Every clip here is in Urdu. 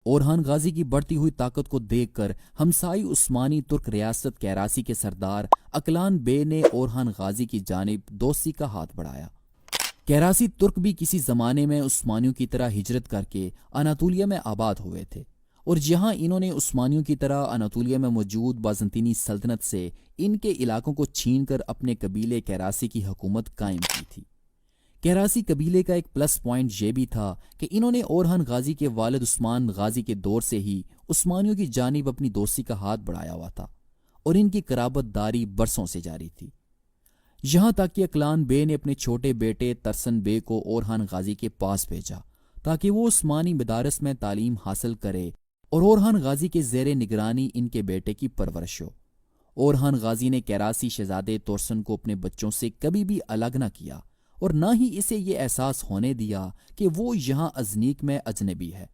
اورحان غازی کی بڑھتی ہوئی طاقت کو دیکھ کر ہمسائی عثمانی ترک ریاست کیراسی کے سردار اکلان بے نے اورحان غازی کی جانب دوستی کا ہاتھ بڑھایا۔ کیراسی ترک بھی کسی زمانے میں عثمانیوں کی طرح ہجرت کر کے اناطولیہ میں آباد ہوئے تھے، اور جہاں انہوں نے عثمانیوں کی طرح اناطولیہ میں موجود بازنطینی سلطنت سے ان کے علاقوں کو چھین کر اپنے قبیلے کیراسی کی حکومت قائم کی تھی۔ کیراسی قبیلے کا ایک پلس پوائنٹ یہ بھی تھا کہ انہوں نے اورحان غازی کے والد عثمان غازی کے دور سے ہی عثمانیوں کی جانب اپنی دوستی کا ہاتھ بڑھایا ہوا تھا، اور ان کی قرابت داری برسوں سے جاری تھی، یہاں تک کہ اکلان بے نے اپنے چھوٹے بیٹے ترسن بے کو اورحان غازی کے پاس بھیجا تاکہ وہ عثمانی مدارس میں تعلیم حاصل کرے اور اورحان غازی کے زیر نگرانی ان کے بیٹے کی پرورش ہو۔ اورحان غازی نے کیراسی شہزادے تورسن کو اپنے بچوں سے کبھی بھی الگ نہ کیا، اور نہ ہی اسے یہ احساس ہونے دیا کہ وہ یہاں ازنیک میں اجنبی ہے۔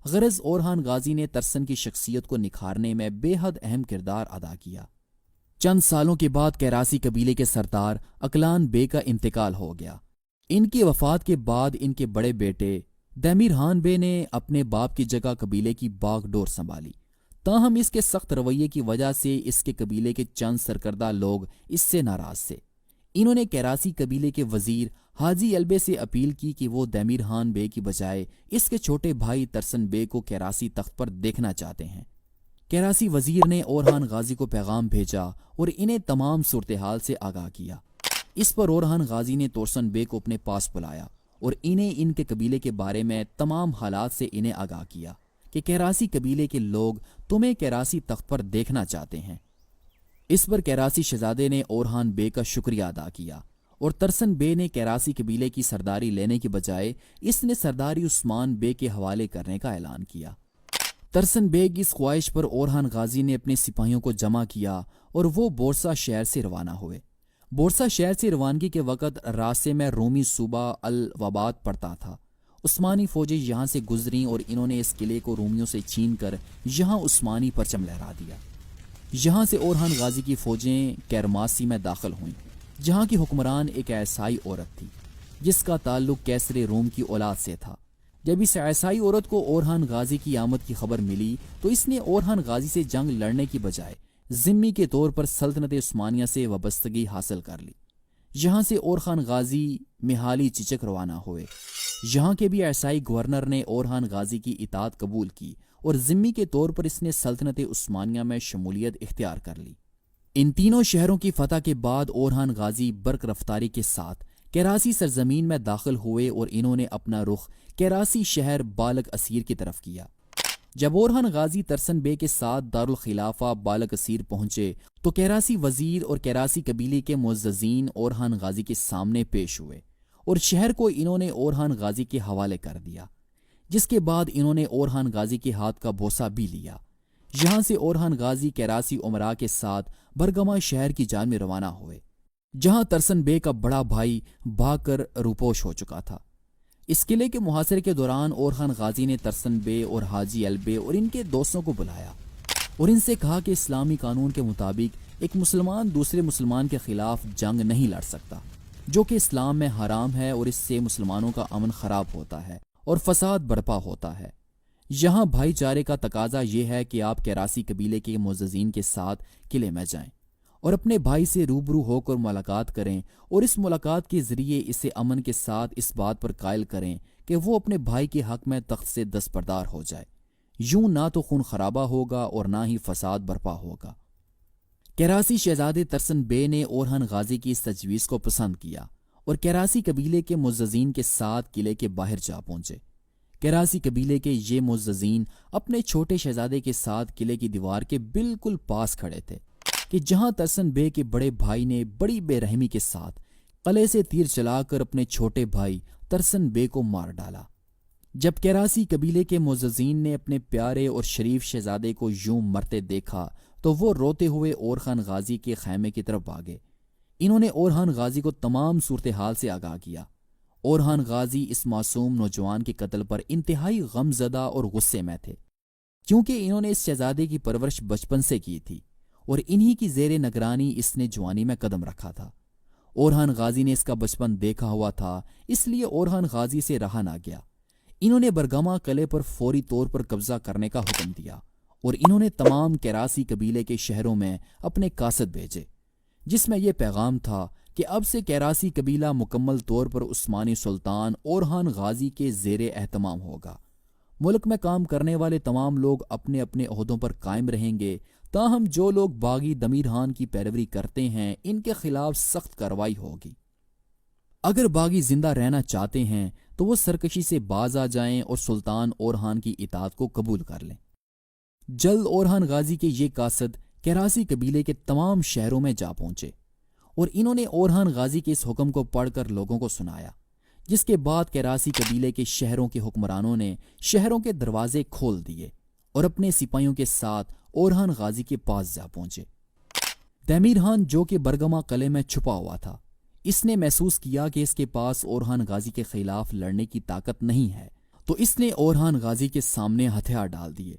غرض اورحان غازی نے ترسن کی شخصیت کو نکھارنے میں بے حد اہم کردار ادا کیا۔ چند سالوں کے بعد کیراسی قبیلے کے سردار اکلان بے کا انتقال ہو گیا۔ ان کی وفات کے بعد ان کے بڑے بیٹے دیمیر بے نے اپنے باپ کی جگہ قبیلے کی باغ ڈور سنبھالی، تاہم اس کے سخت رویے کی وجہ سے اس کے قبیلے کے چند سرکردہ لوگ اس سے ناراض تھے۔ انہوں نے کیراسی قبیلے کے وزیر حاجی البے سے اپیل کی کہ وہ دیمیر بے کی بجائے اس کے چھوٹے بھائی ترسن بے کو کیراسی تخت پر دیکھنا چاہتے ہیں۔ کیراسی وزیر نے اورحان غازی کو پیغام بھیجا اور انہیں تمام صورتحال سے آگاہ کیا۔ اس پر اورحان غازی نے تورسن بے کو اپنے پاس بلایا اور انہیں ان کے قبیلے کے بارے میں تمام حالات سے انہیں آگاہ کیا کہ کیراسی قبیلے کے لوگ تمہیں کیراسی تخت پر دیکھنا چاہتے ہیں۔ اس پر کیراسی شہزادے نے اورحان بے کا شکریہ ادا کیا، اور ترسن بے نے کیراسی قبیلے کی سرداری لینے کی بجائے اس نے سرداری عثمان بے کے حوالے کرنے کا اعلان کیا۔ ترسن بے کی اس خواہش پر اورحان غازی نے اپنے سپاہیوں کو جمع کیا اور وہ بورسا شہر سے روانہ ہوئے۔ بورسا شہر سے روانگی کے وقت راستے میں رومی صوبہ الوباد پڑتا تھا۔ عثمانی فوجیں یہاں سے گزریں اور انہوں نے اس قلعے کو رومیوں سے چھین کر یہاں عثمانی پرچم لہرا دیا۔ یہاں سے اورحان غازی کی فوجیں کیرماسی میں داخل ہوئیں، جہاں کی حکمران ایک عیسائی عورت تھی جس کا تعلق کیسر روم کی اولاد سے تھا۔ جب اس عیسائی عورت کو اورحان غازی کی آمد کی خبر ملی تو اس نے اورحان غازی سے جنگ لڑنے کی بجائے ذمی کے طور پر سلطنت عثمانیہ سے وابستگی حاصل کر لی۔ یہاں سے اورحان غازی میہالی چچک روانہ ہوئے۔ یہاں کے بھی عیسائی گورنر نے اورحان غازی کی اطاعت قبول کی اور ذمی کے طور پر اس نے سلطنت عثمانیہ میں شمولیت اختیار کر لی۔ ان تینوں شہروں کی فتح کے بعد اورحان غازی برق رفتاری کے ساتھ کیراسی سرزمین میں داخل ہوئے اور انہوں نے اپنا رخ کیراسی شہر بالک اسیر کی طرف کیا۔ جب اورحان غازی ترسن بے کے ساتھ دارالخلافہ بالک اسیر پہنچے تو کیراسی وزیر اور کیراسی قبیلے کے معززین اورحان غازی کے سامنے پیش ہوئے اور شہر کو انہوں نے اورحان غازی کے حوالے کر دیا، جس کے بعد انہوں نے اورحان غازی کے ہاتھ کا بوسہ بھی لیا۔ یہاں سے اورحان غازی کیراسی امراء کے ساتھ برگما شہر کی جانب روانہ ہوئے، جہاں ترسن بے کا بڑا بھائی بھاگ کر روپوش ہو چکا تھا۔ اس قلعے کے محاصرے کے دوران اورحان غازی نے ترسن بے اور حاجی البے اور ان کے دوستوں کو بلایا اور ان سے کہا کہ اسلامی قانون کے مطابق ایک مسلمان دوسرے مسلمان کے خلاف جنگ نہیں لڑ سکتا، جو کہ اسلام میں حرام ہے، اور اس سے مسلمانوں کا امن خراب ہوتا ہے اور فساد برپا ہوتا ہے۔ یہاں بھائی چارے کا تقاضا یہ ہے کہ آپ کیراسی قبیلے کے معززین کے ساتھ قلعے میں جائیں اور اپنے بھائی سے روبرو ہو کر ملاقات کریں، اور اس ملاقات کے ذریعے اسے امن کے ساتھ اس بات پر قائل کریں کہ وہ اپنے بھائی کے حق میں تخت سے دستبردار ہو جائے۔ یوں نہ تو خون خرابہ ہوگا اور نہ ہی فساد برپا ہوگا۔ کیراسی شہزادے ترسن بے نے اورحان غازی کی اس تجویز کو پسند کیا اور کیراسی قبیلے کے معززین کے ساتھ قلعے کے باہر جا پہنچے۔ کیراسی قبیلے کے یہ معززین اپنے چھوٹے شہزادے کے ساتھ قلعے کی دیوار کے بالکل پاس کھڑے تھے کہ جہاں ترسن بے کے بڑے بھائی نے بڑی بے رحمی کے ساتھ قلعے سے تیر چلا کر اپنے چھوٹے بھائی ترسن بے کو مار ڈالا۔ جب کیراسی قبیلے کے معززین نے اپنے پیارے اور شریف شہزادے کو یوں مرتے دیکھا تو وہ روتے ہوئے اورحان غازی کے خیمے کی طرف بھاگے۔ انہوں نے اورحان غازی کو تمام صورتحال سے آگاہ کیا۔ اورحان غازی اس معصوم نوجوان کے قتل پر انتہائی غم زدہ اور غصے میں تھے، کیونکہ انہوں نے اس شہزادے کی پرورش بچپن سے کی تھی اور انہی کی زیر نگرانی اس نے جوانی میں قدم رکھا تھا۔ اورحان غازی نے اس کا بچپن دیکھا ہوا تھا، اس لیے اورحان غازی سے رہا نہ گیا۔ انہوں نے برگما قلعے پر فوری طور پر قبضہ کرنے کا حکم دیا اور انہوں نے تمام کیراسی قبیلے کے شہروں میں اپنے قاصد بھیجے، جس میں یہ پیغام تھا کہ اب سے کیراسی قبیلہ مکمل طور پر عثمانی سلطان اورحان غازی کے زیر اہتمام ہوگا۔ ملک میں کام کرنے والے تمام لوگ اپنے اپنے عہدوں پر قائم رہیں گے، تاہم جو لوگ باغی دمیر خان کی پیروی کرتے ہیں ان کے خلاف سخت کارروائی ہوگی۔ اگر باغی زندہ رہنا چاہتے ہیں تو وہ سرکشی سے باز آ جائیں اور سلطان اورحان کی اطاعت کو قبول کر لیں۔ جلد اورحان غازی کے یہ قاصد کیراسی قبیلے کے تمام شہروں میں جا پہنچے اور انہوں نے اورحان غازی کے اس حکم کو پڑھ کر لوگوں کو سنایا، جس کے بعد کیراسی قبیلے کے شہروں کے حکمرانوں نے شہروں کے دروازے کھول دیے اور اپنے سپاہیوں کے ساتھ اورحان غازی کے پاس جا پہنچے۔ تیمیر خان جو کہ برگما قلعے میں چھپا ہوا تھا، اس نے محسوس کیا کہ اس کے پاس اورحان غازی کے خلاف لڑنے کی طاقت نہیں ہے، تو اس نے اورحان غازی کے سامنے ہتھیار ڈال دیے۔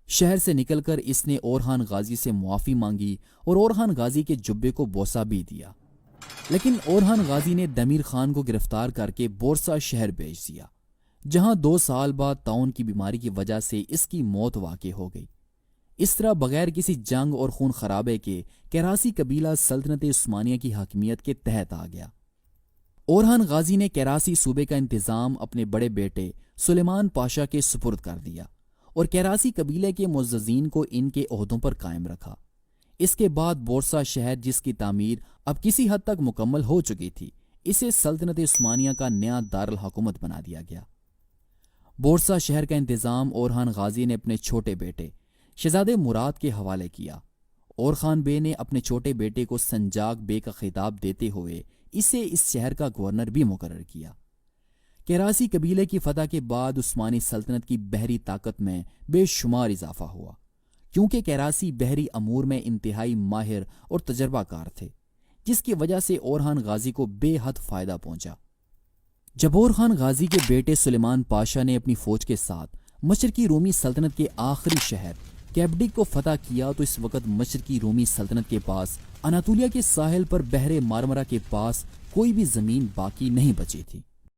شہر سے نکل کر اس نے اورحان غازی سے معافی مانگی اور اورحان غازی کے جبے کو بوسہ بھی دیا، لیکن اورحان غازی نے دمیر خان کو گرفتار کر کے بورسا شہر بھیج دیا، جہاں 2 سال بعد طاعون کی بیماری کی وجہ سے اس کی موت واقع ہو گئی۔ اس طرح بغیر کسی جنگ اور خون خرابے کے کیراسی قبیلہ سلطنت عثمانیہ کی حاکمیت کے تحت آ گیا۔ اورحان غازی نے کیراسی صوبے کا انتظام اپنے بڑے بیٹے سلیمان پاشا کے سپرد کر دیا اور کیراسی قبیلے کے معززین کو ان کے عہدوں پر قائم رکھا۔ اس کے بعد بورسا شہر، جس کی تعمیر اب کسی حد تک مکمل ہو چکی تھی، اسے سلطنت عثمانیہ کا نیا دارالحکومت بنا دیا گیا۔ بورسا شہر کا انتظام اورحان غازی نے اپنے چھوٹے بیٹے شہزادے مراد کے حوالے کیا۔ اورخان بے نے اپنے چھوٹے بیٹے کو سنجاق بے کا خطاب دیتے ہوئے اسے اس شہر کا گورنر بھی مقرر کیا۔ کیراسی قبیلے کی فتح کے بعد عثمانی سلطنت کی بحری طاقت میں بے شمار اضافہ ہوا، کیونکہ کیراسی بحری امور میں انتہائی ماہر اور تجربہ کار تھے، جس کی وجہ سے اورحان غازی کو بے حد فائدہ پہنچا۔ جب اورخان غازی کے بیٹے سلیمان پاشا نے اپنی فوج کے ساتھ مشرقی رومی سلطنت کے آخری شہر کیپڈک کو فتح کیا تو اس وقت مشرقی رومی سلطنت کے پاس اناطولیہ کے ساحل پر بحر مارمرا کے پاس کوئی بھی زمین باقی نہیں بچی تھی۔